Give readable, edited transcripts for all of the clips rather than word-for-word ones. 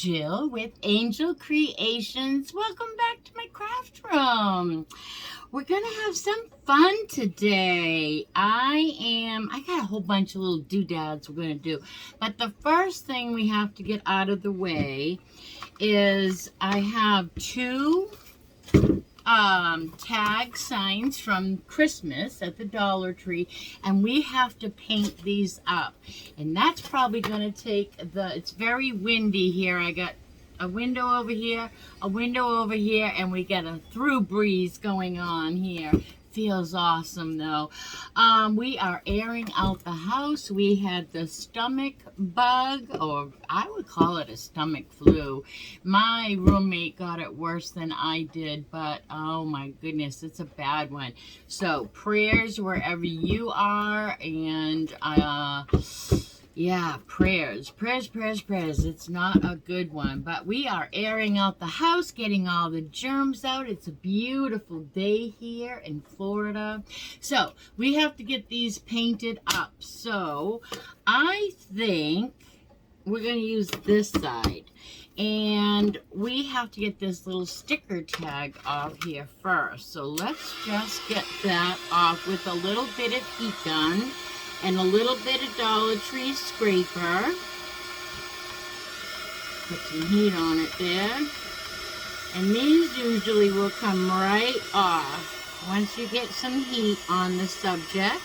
Jill with Angel Creations. Welcome back to my craft room. We're gonna have some fun today. I got a whole bunch of little doodads we're gonna do, but the first thing we have to get out of the way is I have two tag signs from Christmas at the Dollar Tree, and we have to paint these up, and that's probably going to take it's very windy here. I got a window over here, a window over here, and we got a through breeze going on here. Feels awesome though. We are airing out the house. We had the stomach bug, or I would call it a stomach flu. My roommate got it worse than I did, but oh my goodness, it's a bad one. So prayers wherever you are, and yeah, prayers. It's not a good one, but we are airing out the house, getting all the germs out. It's a beautiful day here in Florida. So we have to get these painted up. So I think we're going to use this side, and we have to get this little sticker tag off here first. So let's just get that off with a little bit of heat gun and a little bit of Dollar Tree scraper. Put some heat on it there. And these usually will come right off once you get some heat on the subject.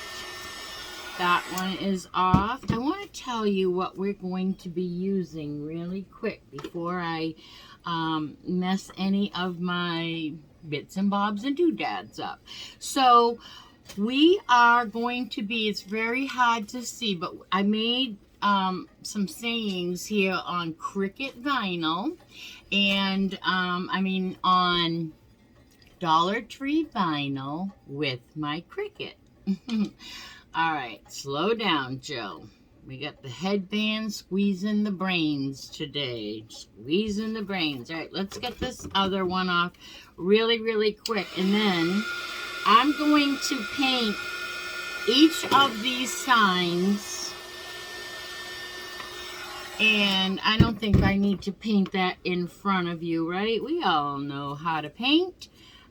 That one is off. I want to tell you what we're going to be using really quick before I mess any of my bits and bobs and doodads up. So we are going to be, it's very hard to see, but I made some sayings here on Cricut vinyl, and on Dollar Tree vinyl with my Cricut. All right, slow down, Jill. We got the headband squeezing the brains today. Squeezing the brains. All right, let's get this other one off really, really quick, and then I'm going to paint each of these signs, and I don't think I need to paint that in front of you, right? We all know how to paint.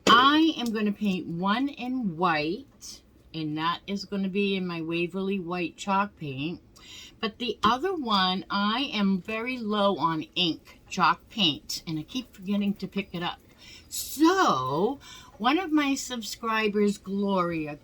I am going to paint one in white, and that is going to be in my Waverly white chalk paint. But the other one, I am very low on ink, chalk paint, and I keep forgetting to pick it up. So one of my subscribers, Gloria,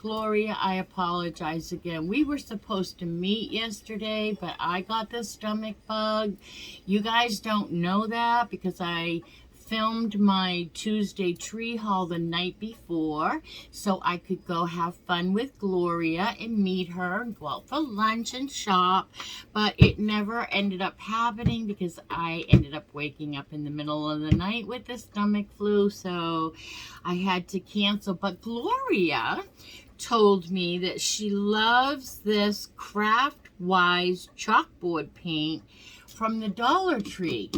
I apologize again. We were supposed to meet yesterday, but I got the stomach bug. You guys don't know that because I filmed my Tuesday tree haul the night before, so I could go have fun with Gloria and meet her and go out for lunch and shop, but it never ended up happening because I ended up waking up in the middle of the night with the stomach flu, so I had to cancel. But Gloria told me that she loves this Craft Wise chalkboard paint from the Dollar Tree.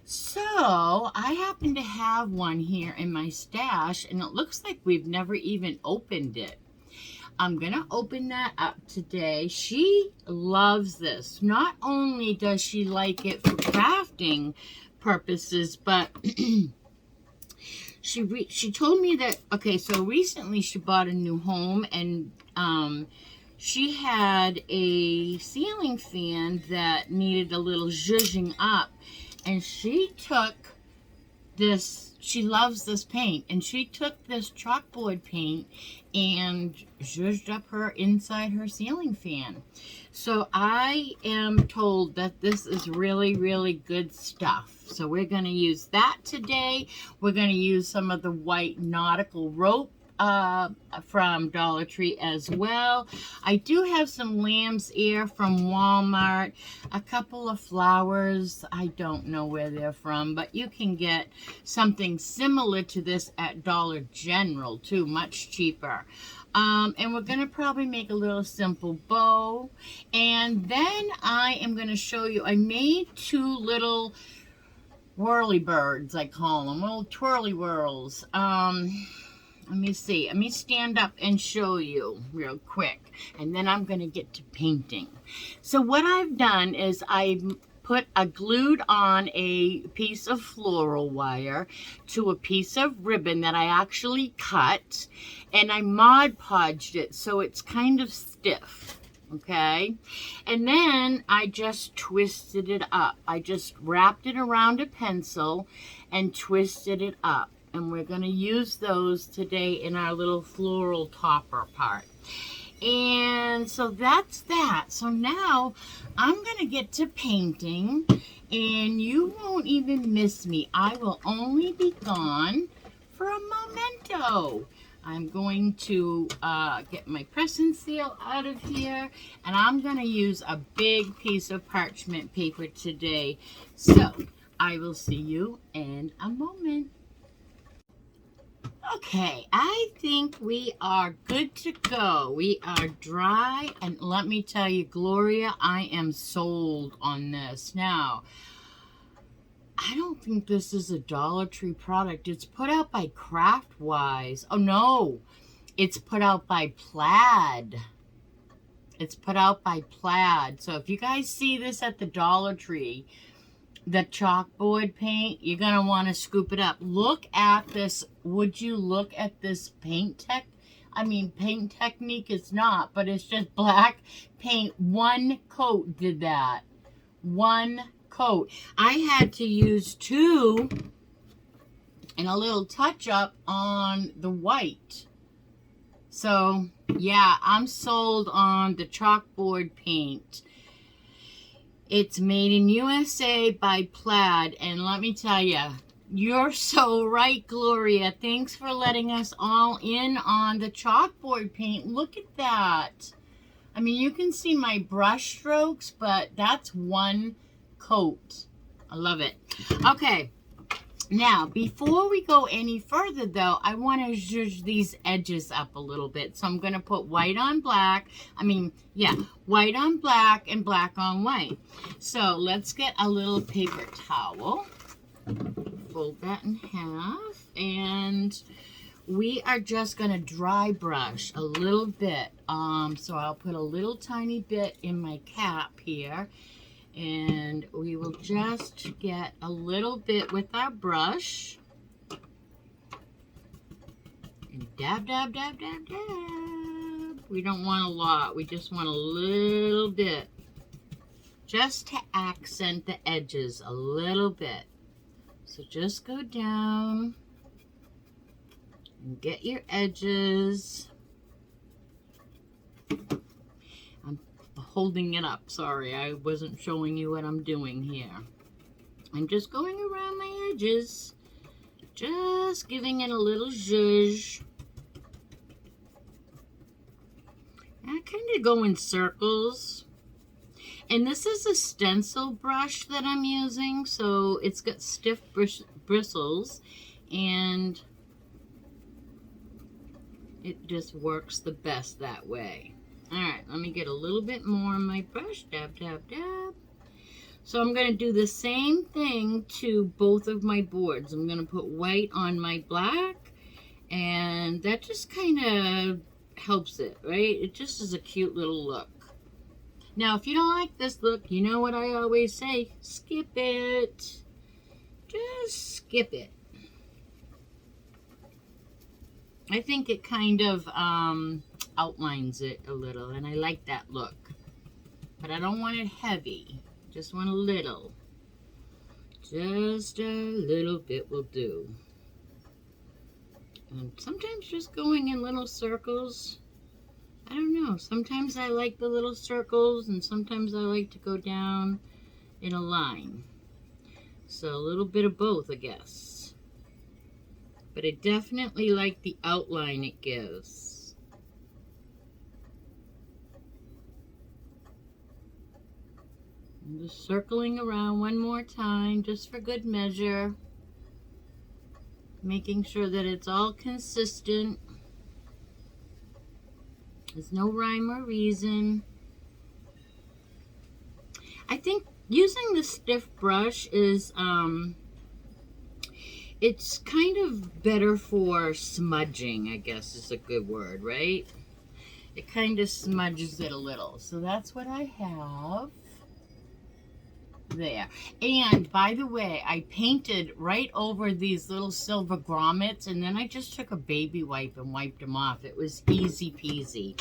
So I happen to have one here in my stash, and it looks like we've never even opened it. I'm going to open that up today. She loves this. Not only does she like it for crafting purposes, but she told me that, okay, so recently she bought a new home, and she had a ceiling fan that needed a little zhuzhing up. And she took this, she loves this paint, and she took this chalkboard paint and zhuzhed up her inside her ceiling fan. So I am told that this is really, really good stuff. So we're going to use that today. We're going to use some of the white nautical rope from Dollar Tree as well. I do have some lamb's ear from Walmart, a couple of flowers. I don't know where they're from, but you can get something similar to this at Dollar General too, much cheaper. And we're going to probably make a little simple bow, and then I am going to show you, I made two little whirly birds, I call them, little twirly whirls. Let me see. Let me stand up and show you real quick, and then I'm going to get to painting. So what I've done is I've I glued on a piece of floral wire to a piece of ribbon that I actually cut, and I Mod Podged it so it's kind of stiff, okay? And then I just twisted it up. I just wrapped it around a pencil and twisted it up. And we're going to use those today in our little floral topper part. And so that's that. So now I'm going to get to painting, and you won't even miss me. I will only be gone for a momento. I'm going to get my press and seal out of here, and I'm going to use a big piece of parchment paper today. So I will see you in a moment. Okay, I think we are good to go. We are dry, and let me tell you, Gloria, I am sold on this. Now, I don't think this is a Dollar Tree product. It's put out by Craftwise. Oh, no, it's put out by Plaid. It's put out by Plaid. So if you guys see this at the Dollar Tree, the chalkboard paint, you're going to want to scoop it up. Look at this. Would you look at this paint technique is not, but it's just black paint. One coat did that. One coat. I had to use two and a little touch up on the white. So, yeah, I'm sold on the chalkboard paint. It's made in USA by Plaid, and let me tell you, you're so right, Gloria. Thanks for letting us all in on the chalkboard paint. Look at that. I mean, you can see my brush strokes, but that's one coat. I love it. Okay, now, before we go any further, though, I want to zhuzh these edges up a little bit. So I'm going to put white on black. White on black and black on white. So let's get a little paper towel. Fold that in half. And we are just going to dry brush a little bit. So I'll put a little tiny bit in my cap here. And we will just get a little bit with our brush. And dab, dab, dab, dab, dab. We don't want a lot. We just want a little bit. Just to accent the edges a little bit. So just go down and get your edges. Holding it up. Sorry, I wasn't showing you what I'm doing here. I'm just going around my edges, just giving it a little zhuzh. I kind of go in circles. And this is a stencil brush that I'm using, so it's got stiff bristles, and it just works the best that way. Alright, let me get a little bit more on my brush. Dab, dab, dab. So I'm going to do the same thing to both of my boards. I'm going to put white on my black, and that just kind of helps it, right? It just is a cute little look. Now, if you don't like this look, you know what I always say, skip it. Just skip it. I think it kind of outlines it a little, and I like that look. But I don't want it heavy. Just want a little. Just a little bit will do. And sometimes just going in little circles, I don't know. Sometimes I like the little circles, and sometimes I like to go down in a line. So a little bit of both, I guess. But I definitely like the outline it gives. I'm just circling around one more time, just for good measure. Making sure that it's all consistent. There's no rhyme or reason. I think using the stiff brush is, it's kind of better for smudging, I guess is a good word, right? It kind of smudges it a little. So that's what I have. There. And by the way, I painted right over these little silver grommets, and then I just took a baby wipe and wiped them off. It was easy peasy.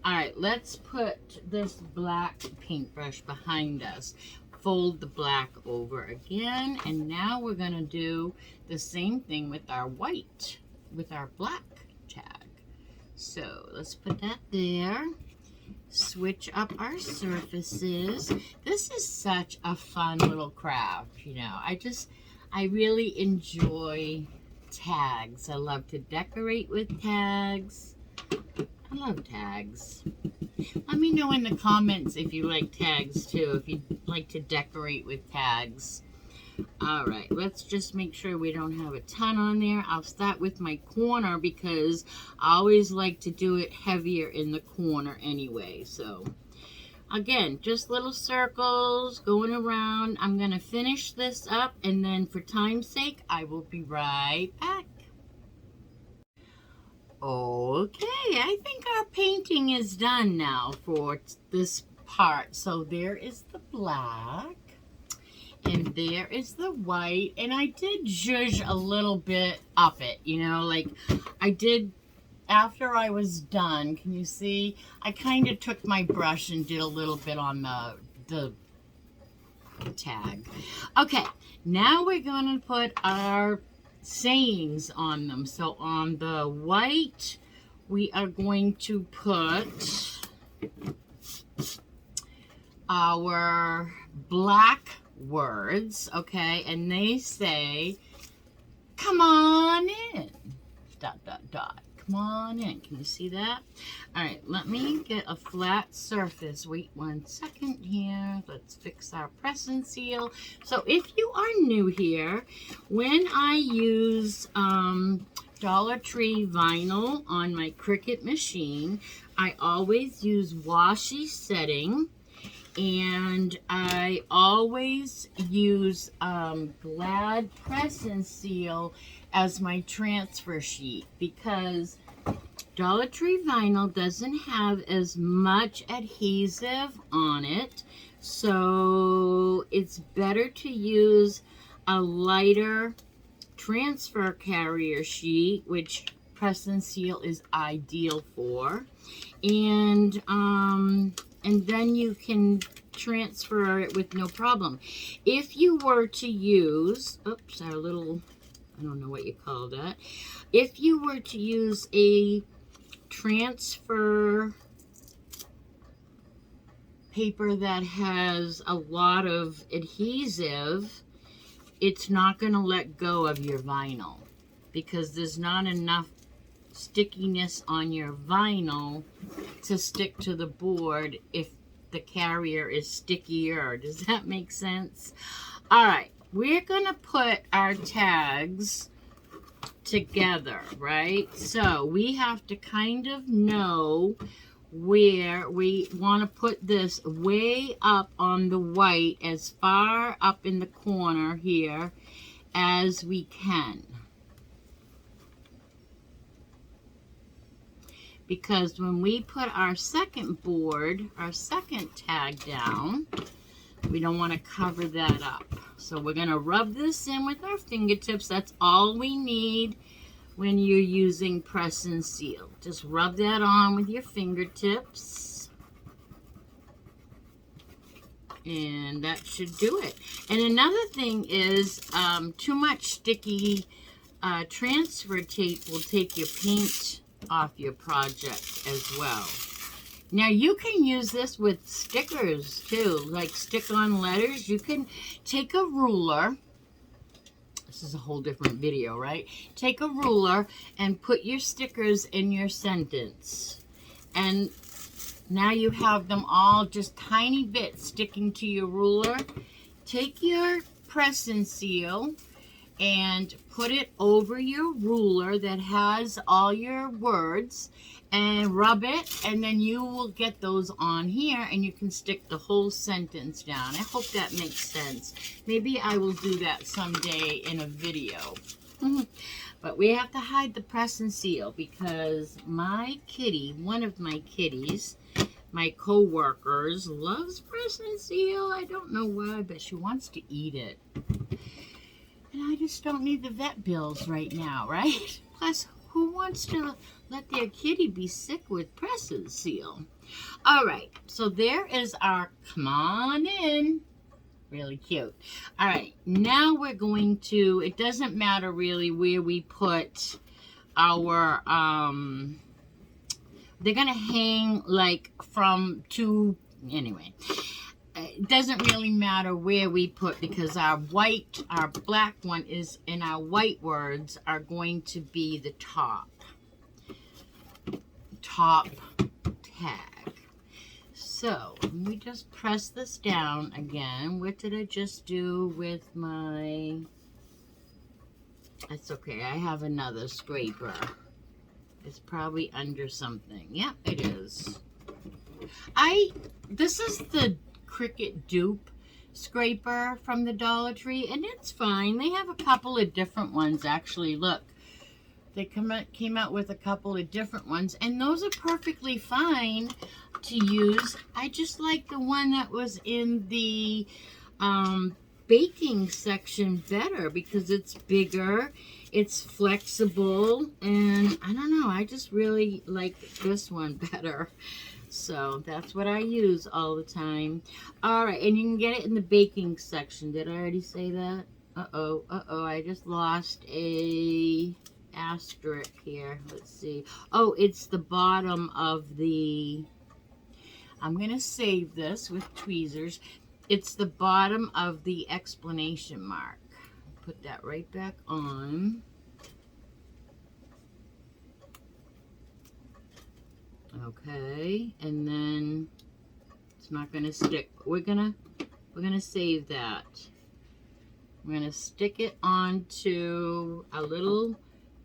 All right, let's put this black paintbrush behind us. Fold the black over again, and now we're going to do the same thing with our white, with our black tag. So let's put that there. Switch up our surfaces. This is such a fun little craft, you know. I really enjoy tags. I love to decorate with tags. I love tags. Let me know in the comments if you like tags too, if you like to decorate with tags. All right, let's just make sure we don't have a ton on there. I'll start with my corner because I always like to do it heavier in the corner anyway. So again, just little circles going around. I'm going to finish this up, and then for time's sake, I will be right back. Okay, I think our painting is done now for this part. So there is the black. And there is the white, and I did zhuzh a little bit up it, you know, like I did after I was done. Can you see? I kind of took my brush and did a little bit on the tag. Okay, now we're going to put our sayings on them. So on the white, we are going to put our black words, okay, and they say, come on in, ... come on in. Can you see that? All right, let me get a flat surface. Wait 1 second here. Let's fix our press and seal. So if you are new here, when I use Dollar Tree vinyl on my Cricut machine, I always use washi setting. And I always use Glad Press and Seal as my transfer sheet because Dollar Tree vinyl doesn't have as much adhesive on it. So it's better to use a lighter transfer carrier sheet, which Press and Seal is ideal for. And then you can transfer it with no problem. If you were to use, oops, our little, I don't know what you call that. If you were to use a transfer paper that has a lot of adhesive, it's not going to let go of your vinyl because there's not enough stickiness on your vinyl to stick to the board if the carrier is stickier. Does that make sense? All right, we're gonna put our tags together, right? So we have to kind of know where we want to put this way up on the white, as far up in the corner here as we can. Because when we put our second board, our second tag down, we don't want to cover that up. So we're going to rub this in with our fingertips. That's all we need when you're using press and seal. Just rub that on with your fingertips. And that should do it. And another thing is too much sticky transfer tape will take your paint off your project as well. Now you can use this with stickers too, like stick-on letters. You can take a ruler. This is a whole different video, right? Take a ruler and put your stickers in your sentence. And now you have them all just tiny bits sticking to your ruler. Take your press and seal and put it over your ruler that has all your words and rub it, and then you will get those on here and you can stick the whole sentence down. I hope that makes sense. Maybe I will do that someday in a video. But we have to hide the press and seal because my kitty, one of my kitties, my co-workers loves press and seal. I don't know why, but she wants to eat it. And I just don't need the vet bills right now, right? Plus, who wants to let their kitty be sick with press and seal? All right, so there is our come on in. Really cute. All right, now we're going to, it doesn't matter really where we put our, they're going to hang like from two, anyway. It doesn't really matter where we put, because our black one is, and our white words are going to be the top tag. So we just press this down again. What did I just do with my, that's okay, I have another scraper. It's probably under something. Yep, it is. This is the Cricket dupe scraper from the Dollar Tree, and it's fine. They have a couple of different ones, actually. Look, they came out with a couple of different ones, and those are perfectly fine to use. I just like the one that was in the baking section better, because it's bigger, it's flexible, and I don't know, I just really like this one better. So that's what I use all the time. All right, and you can get it in the baking section. Did I already say that? Uh-oh, I just lost a asterisk here. Let's see. Oh, it's the bottom of the, I'm going to save this with tweezers. It's the bottom of the explanation mark. Put that right back on. Okay, and then it's not going to stick. We're gonna save that. We're gonna stick it onto a little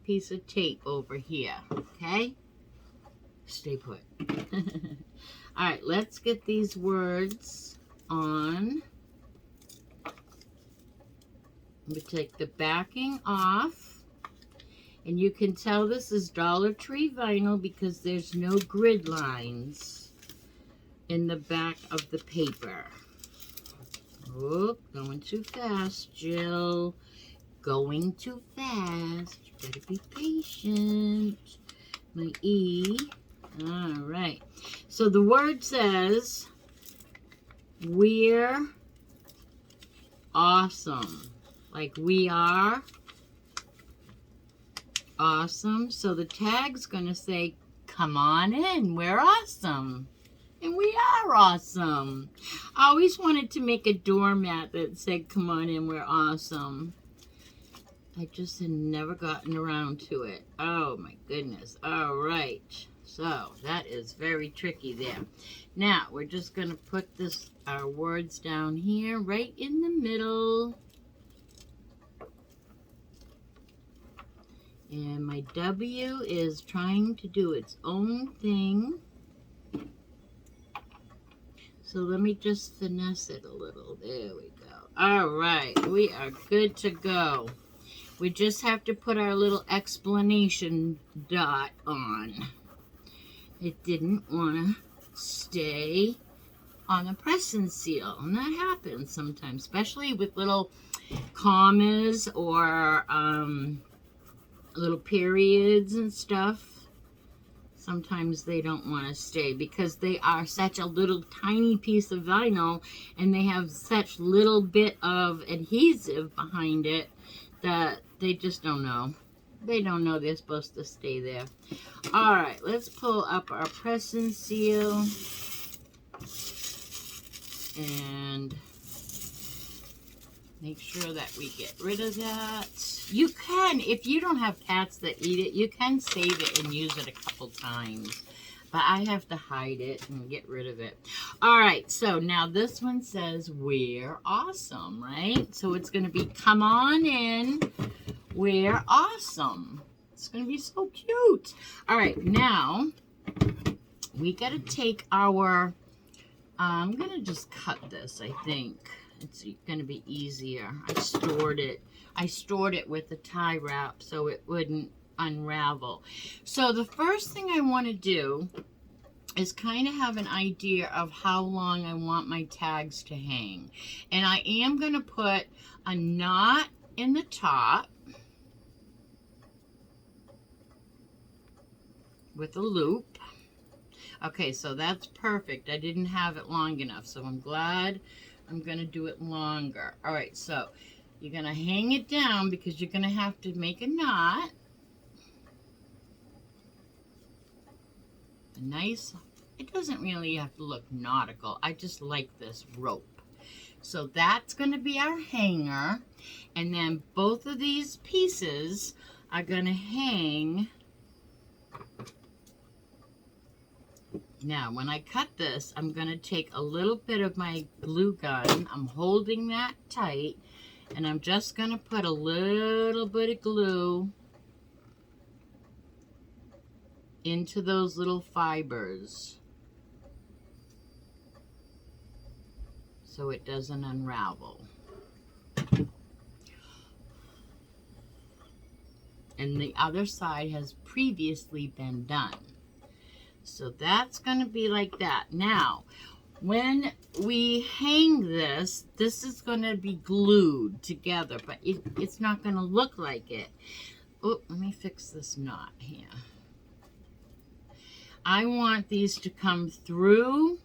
piece of tape over here. Okay, stay put. All right, let's get these words on. We take the backing off. And you can tell this is Dollar Tree vinyl because there's no grid lines in the back of the paper. Oh, going too fast, Jill. Going too fast. You better be patient. My E. All right. So the word says, we're awesome. Like we are awesome. So the tag's going to say, come on in, we're awesome. And we are awesome. I always wanted to make a doormat that said, come on in, we're awesome. I just had never gotten around to it. Oh my goodness. All right. So that is very tricky there. Now we're just going to put our words down here, right in the middle. And my W is trying to do its own thing. So let me just finesse it a little. There we go. All right, we are good to go. We just have to put our little explanation dot on. It didn't want to stay on the press and seal. And that happens sometimes, especially with little commas or little periods and stuff. Sometimes they don't want to stay because they are such a little tiny piece of vinyl and they have such little bit of adhesive behind it that they just don't know. They don't know they're supposed to stay there. All right, let's pull up our press and seal and make sure that we get rid of that. You can, if you don't have cats that eat it, you can save it and use it a couple times. But I have to hide it and get rid of it. All right, so now this one says, we're awesome, right? So it's going to be, come on in, we're awesome. It's going to be so cute. All right, now we got to take our, I'm going to just cut this, I think. It's going to be easier. I stored it with a tie wrap so it wouldn't unravel. So the first thing I want to do is kind of have an idea of how long I want my tags to hang. And I am going to put a knot in the top with a loop. Okay, so that's perfect. I didn't have it long enough, so I'm glad I'm going to do it longer. All right, so you're going to hang it down because you're going to have to make a knot. A nice, it doesn't really have to look nautical. I just like this rope. So that's going to be our hanger. And then both of these pieces are going to hang. Now, when I cut this, I'm going to take a little bit of my glue gun. I'm holding that tight. And I'm just going to put a little bit of glue into those little fibers so it doesn't unravel. And the other side has previously been done. So that's going to be like that. Now, when we hang this, this is going to be glued together, but it's not going to look like it. Oh, let me fix this knot here. I want these to come through.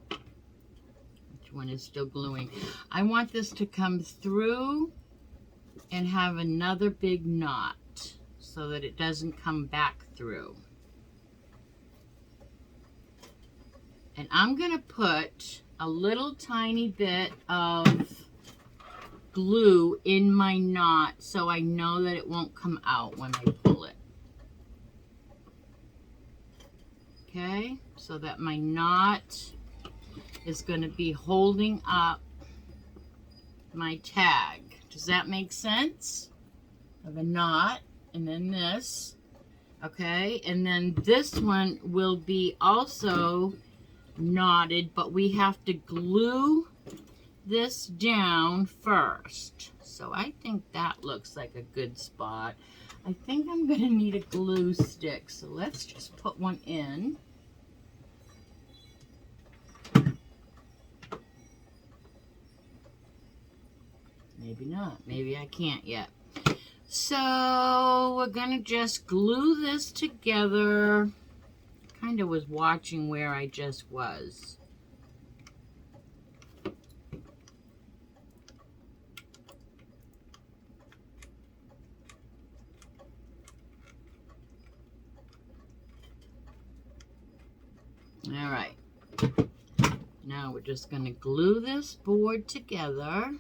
Which one is still gluing? I want this to come through and have another big knot so that it doesn't come back through. And I'm going to put a little tiny bit of glue in my knot so I know that it won't come out when I pull it. Okay, so that my knot is going to be holding up my tag. Does that make sense? I have a knot, and then this. Okay, and then this one will be also knotted, but we have to glue this down first. So I think that looks like a good spot. I think I'm going to need a glue stick, so let's just put one in. Maybe not. Maybe I can't yet. So we're going to just glue this together. Kind of was watching where I just was. All right. Now we're just going to glue this board together.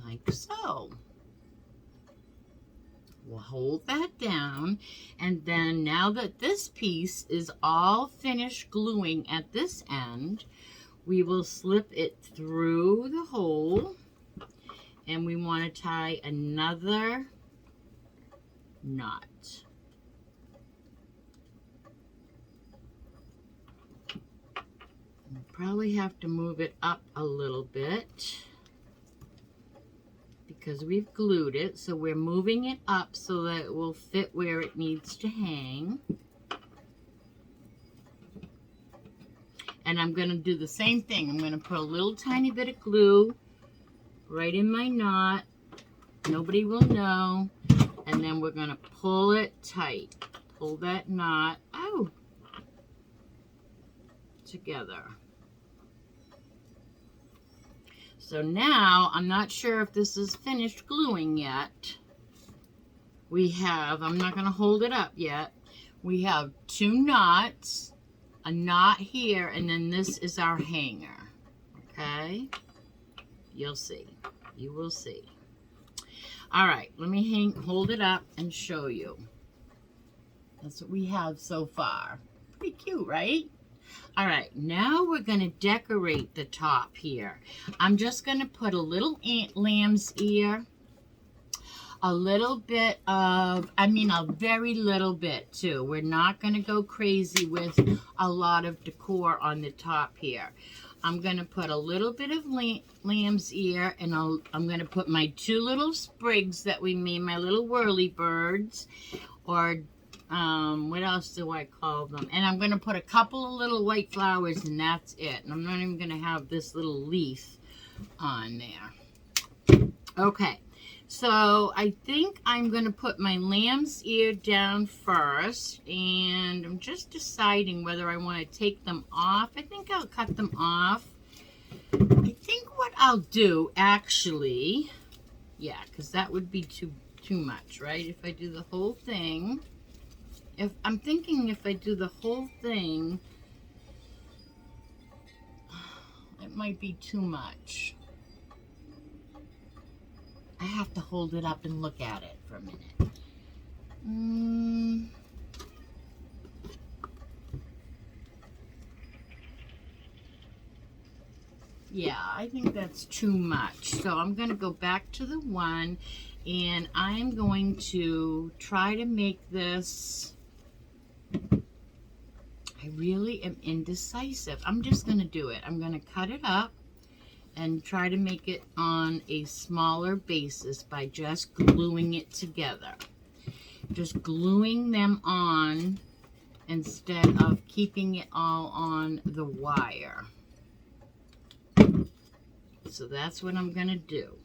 Like so. We'll hold that down, and then now that this piece is all finished gluing at this end, we will slip it through the hole, and we want to tie another knot. We'll probably have to move it up a little bit, because we've glued it, so we're moving it up so that it will fit where it needs to hang. And I'm going to do the same thing. I'm going to put a little tiny bit of glue right in my knot. Nobody will know. And then we're going to pull it tight. Pull that knot out together. So now, I'm not sure if this is finished gluing yet. We have, I'm not going to hold it up yet. We have 2 knots, a knot here, and then this is our hanger. Okay? You'll see. You will see. All right, let me hold it up and show you. That's what we have so far. Pretty cute, right? All right, now we're going to decorate the top here. I'm just going to put a little lamb's ear, a little bit of, a very little bit too. We're not going to go crazy with a lot of decor on the top here. I'm going to put a little bit of lamb's ear, and I'm going to put my 2 little sprigs that we made, my little whirly birds, or what else do I call them? And I'm going to put a couple of little white flowers, and that's it. And I'm not even going to have this little leaf on there. Okay, so I think I'm going to put my lamb's ear down first, and I'm just deciding whether I want to take them off. I think I'll cut them off. I think what I'll do, actually, yeah, because that would be too much, right? If I do the whole thing, if I do the whole thing, it might be too much. I have to hold it up and look at it for a minute. Yeah, I think that's too much. So I'm going to go back to the one, and I'm going to try to make this. I really am indecisive. I'm just going to do it. I'm going to cut it up and try to make it on a smaller basis by just gluing it together. Just gluing them on instead of keeping it all on the wire. So that's what I'm going to do.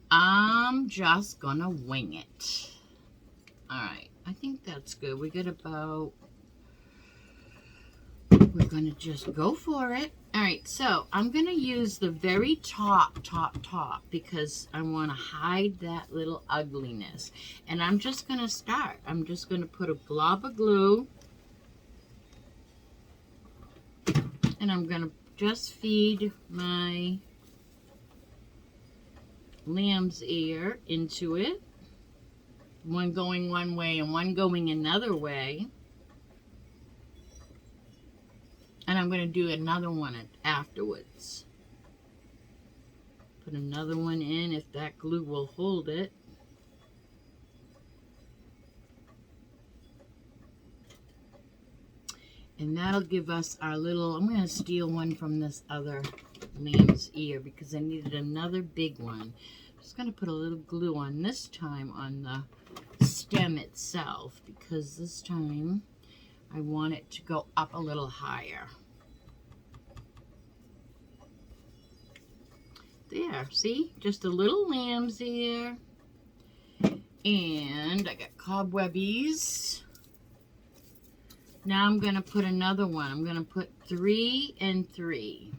I'm just going to wing it. All right, I think that's good. We get about, we're going to just go for it. All right, so I'm going to use the very top because I want to hide that little ugliness. And I'm just going to start. I'm just going to put a glob of glue. And I'm going to just feed my lamb's ear into it. One going one way and one going another way. And I'm going to do another one afterwards. Put another one in if that glue will hold it. And that'll give us our little, I'm going to steal one from this other lamb's ear because I needed another big one. I'm just going to put a little glue on this time on the stem itself because this time I want it to go up a little higher. There, see? Just a little lamb's ear. And I got cobwebbies. Now I'm going to put another one. I'm going to put 3 and 3.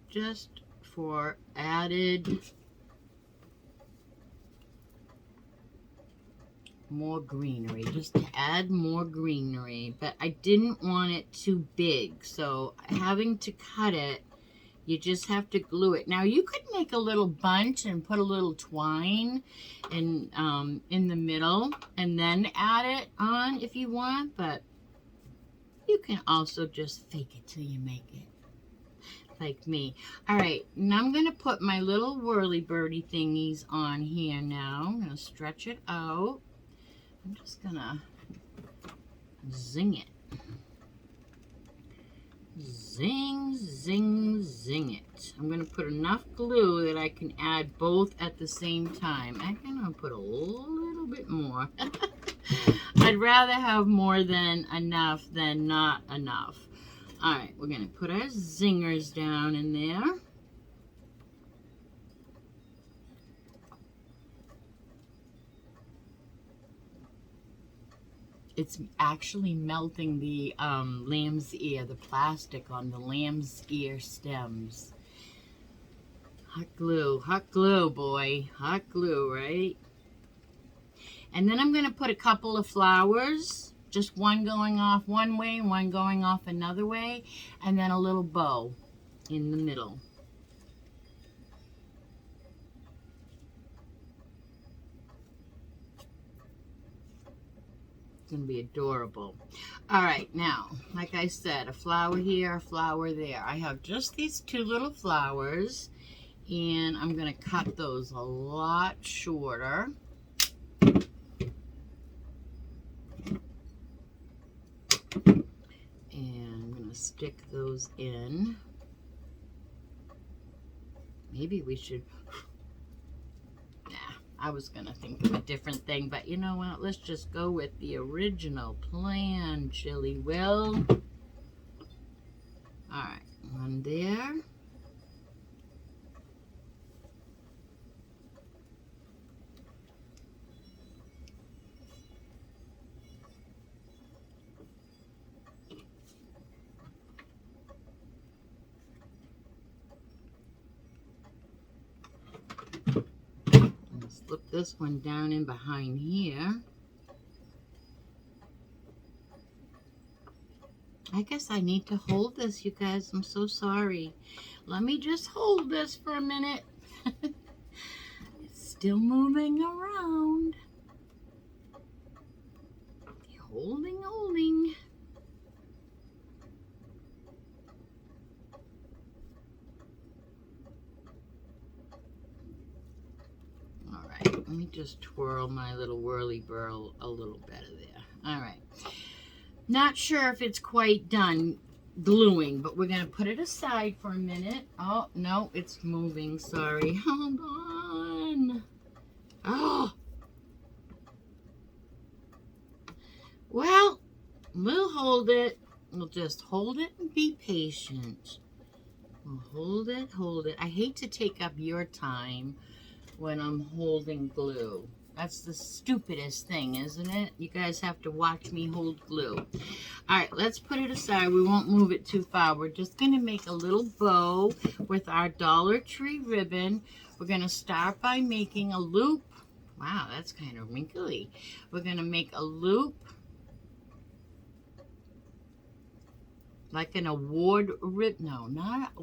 Just for added more greenery, just to add more greenery, but I didn't want it too big, so having to cut it, you just have to glue it. Now you could make a little bunch and put a little twine in the middle and then add it on if you want, but you can also just fake it till you make it. Like me. All right, now I'm going to put my little whirly-birdie thingies on here now. I'm going to stretch it out. I'm just going to zing it. Zing, zing, zing it. I'm going to put enough glue that I can add both at the same time. I'm going to put a little bit more. I'd rather have more than enough than not enough. All right, we're going to put our zingers down in there. It's actually melting the lamb's ear, the plastic on the lamb's ear stems. Hot glue, boy. Hot glue, right? And then I'm going to put a couple of flowers. Just one going off one way, one going off another way, and then a little bow in the middle. It's going to be adorable. All right, now, like I said, a flower here, a flower there. I have just these 2 little flowers, and I'm going to cut those a lot shorter. And I'm going to stick those in. Maybe we should, nah, I was gonna think of a different thing, but you know what, let's just go with the original plan, Chili Will. Alright, one there. Slip this one down in behind here. I guess I need to hold this, you guys. I'm so sorry. Let me just hold this for a minute. It's still moving around. Holding. Alright, let me just twirl my little whirly burl a little better there. Alright. Not sure if it's quite done gluing, but we're going to put it aside for a minute. Oh, no, it's moving. Sorry. Hold on. Oh. Well, we'll hold it. We'll just hold it and be patient. We'll hold it. I hate to take up your time when I'm holding glue. That's the stupidest thing, isn't it? You guys have to watch me hold glue. All right, let's put it aside. We won't move it too far. We're just going to make a little bow with our Dollar Tree ribbon. We're going to start by making a loop. Wow, that's kind of wrinkly. We're going to make a loop like an award ribbon. No, not.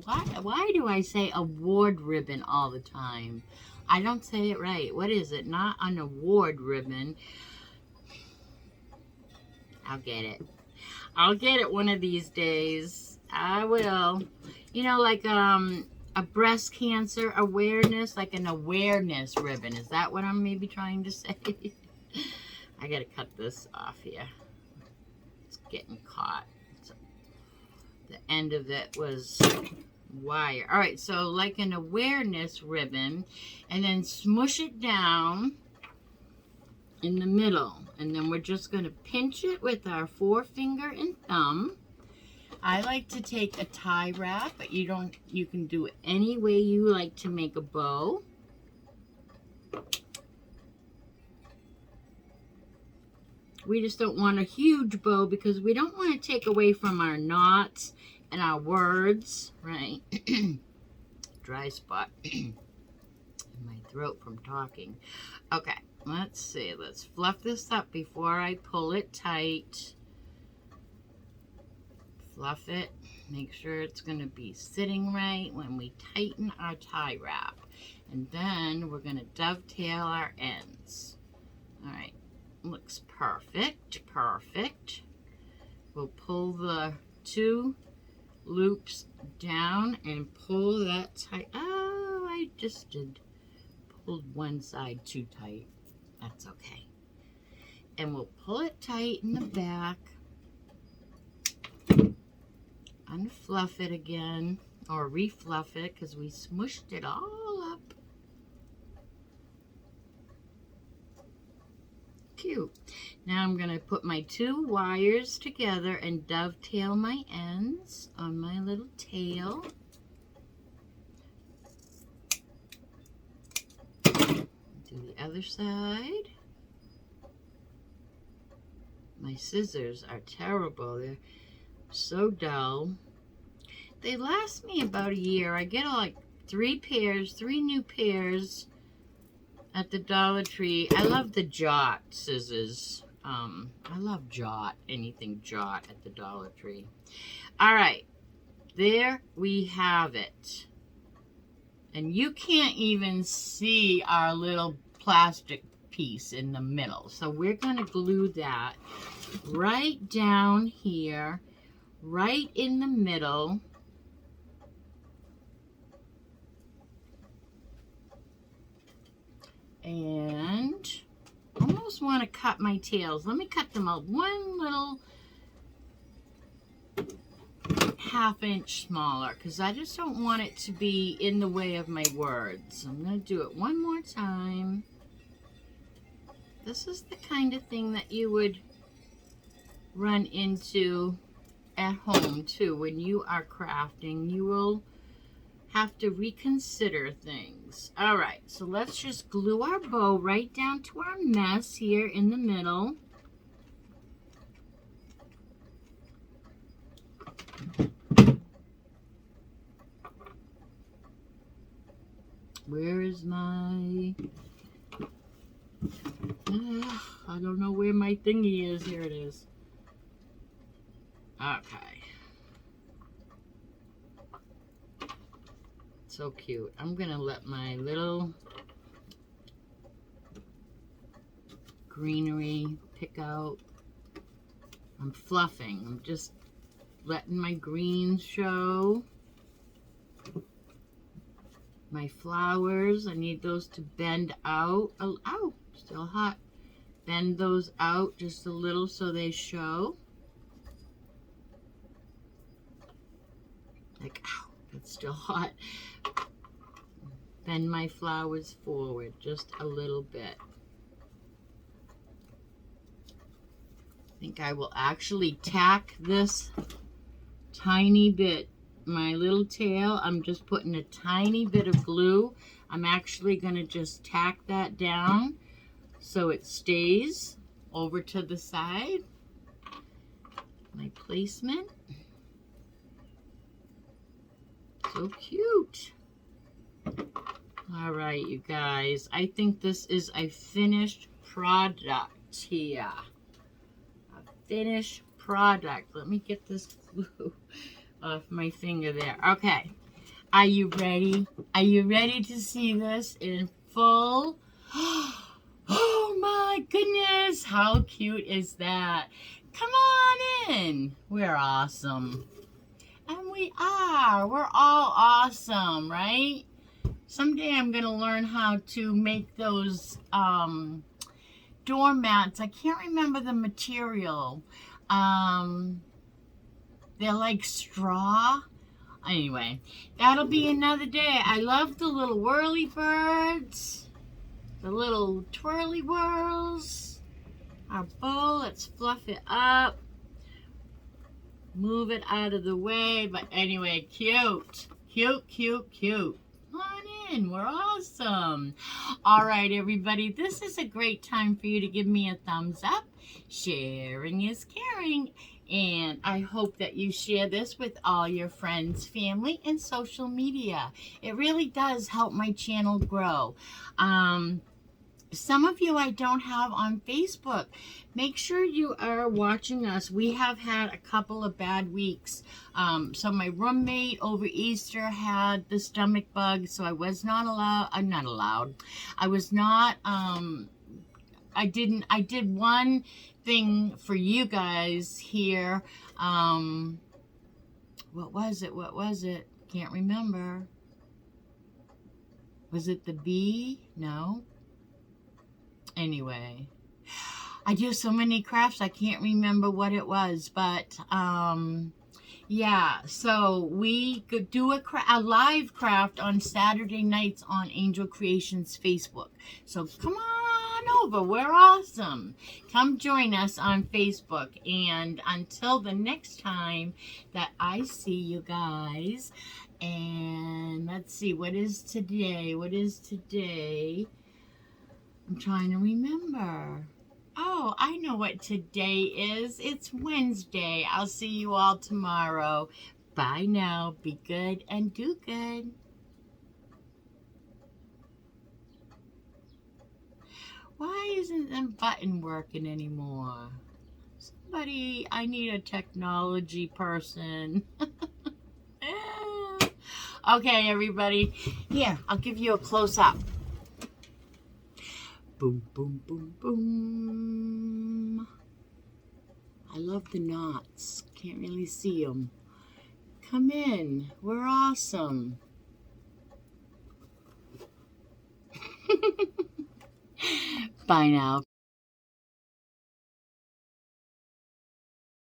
Why do I say award ribbon all the time? I don't say it right. What is it? Not an award ribbon. I'll get it. I'll get it one of these days. I will. You know, like a breast cancer awareness, like an awareness ribbon. Is that what I'm maybe trying to say? I gotta cut this off here. It's getting caught. So the end of it was wire. All right, so like an awareness ribbon, and then smush it down in the middle, and then we're just going to pinch it with our forefinger and thumb. I like to take a tie wrap, but you can do it any way you like to make a bow. We just don't want a huge bow because we don't want to take away from our knots and our words, right? Dry spot in my throat from talking. Okay, let's see. Let's fluff this up before I pull it tight. Fluff it. Make sure it's going to be sitting right when we tighten our tie wrap. And then we're going to dovetail our ends. All right. Looks perfect. Perfect. We'll pull the two loops down and pull that tight. Oh, I just pulled one side too tight. That's okay. And we'll pull it tight in the back. Unfluff it again, or refluff it because we smushed it all up. Cute. Now I'm going to put my two wires together and dovetail my ends on my little tail. Do the other side. My scissors are terrible. They're so dull. They last me about a year. I get like three new pairs at the Dollar Tree. I love the Jot scissors. I love Jot, anything Jot at the Dollar Tree. All right, there we have it. And you can't even see our little plastic piece in the middle. So we're going to glue that right down here, right in the middle. And I almost want to cut my tails. Let me cut them out one little 1/2 inch smaller because I just don't want it to be in the way of my words. I'm going to do it one more time. This is the kind of thing that you would run into at home too. When you are crafting, you will have to reconsider things. All right, so let's just glue our bow right down to our mess here in the middle. Where is my... I don't know where my thingy is. Here it is. Okay. So cute. I'm going to let my little greenery pick out. I'm fluffing. I'm just letting my greens show. My flowers, I need those to bend out. Oh, ow, still hot. Bend those out just a little so they show. Like, ow, that's still hot. Bend my flowers forward just a little bit. I think I will actually tack this tiny bit. My little tail, I'm just putting a tiny bit of glue. I'm actually going to just tack that down so it stays over to the side. My placement. So cute. All right, you guys. I think this is a finished product here. A finished product. Let me get this glue off my finger there. Okay. Are you ready? Are you ready to see this in full? Oh my goodness. How cute is that? Come on in. We're awesome. And we are. We're all awesome, right? Someday I'm going to learn how to make those doormats. I can't remember the material. They're like straw. Anyway, that'll be another day. I love the little whirly birds. The little twirly whirls. Our bow, let's fluff it up. Move it out of the way. But anyway, cute. Cute, cute, cute. Come on in. We're awesome. All right, everybody. This is a great time for you to give me a thumbs up. Sharing is caring. And I hope that you share this with all your friends, family, and social media. It really does help my channel grow. Some of you I don't have on Facebook. Make sure you are watching us. We have had a couple of bad weeks. So my roommate over Easter had the stomach bug, so I was not allowed. I'm not allowed. I was not. I did one thing for you guys here. What was it? What was it? Can't remember. Was it the bee? No. Anyway, I do so many crafts I can't remember what it was, but yeah, so we could do a live craft on Saturday nights on Angel Creations Facebook. So come on over, we're awesome. Come join us on Facebook, and until the next time that I see you guys, and let's see, what is today? What is today? I'm trying to remember. Oh, I know what today is. It's Wednesday. I'll see you all tomorrow. Bye now. Be good and do good. Why isn't the button working anymore? Somebody, I need a technology person. Okay, everybody. Here, I'll give you a close-up. Boom, boom, boom, boom. I love the knots. Can't really see them. Come in. We're awesome. Bye now.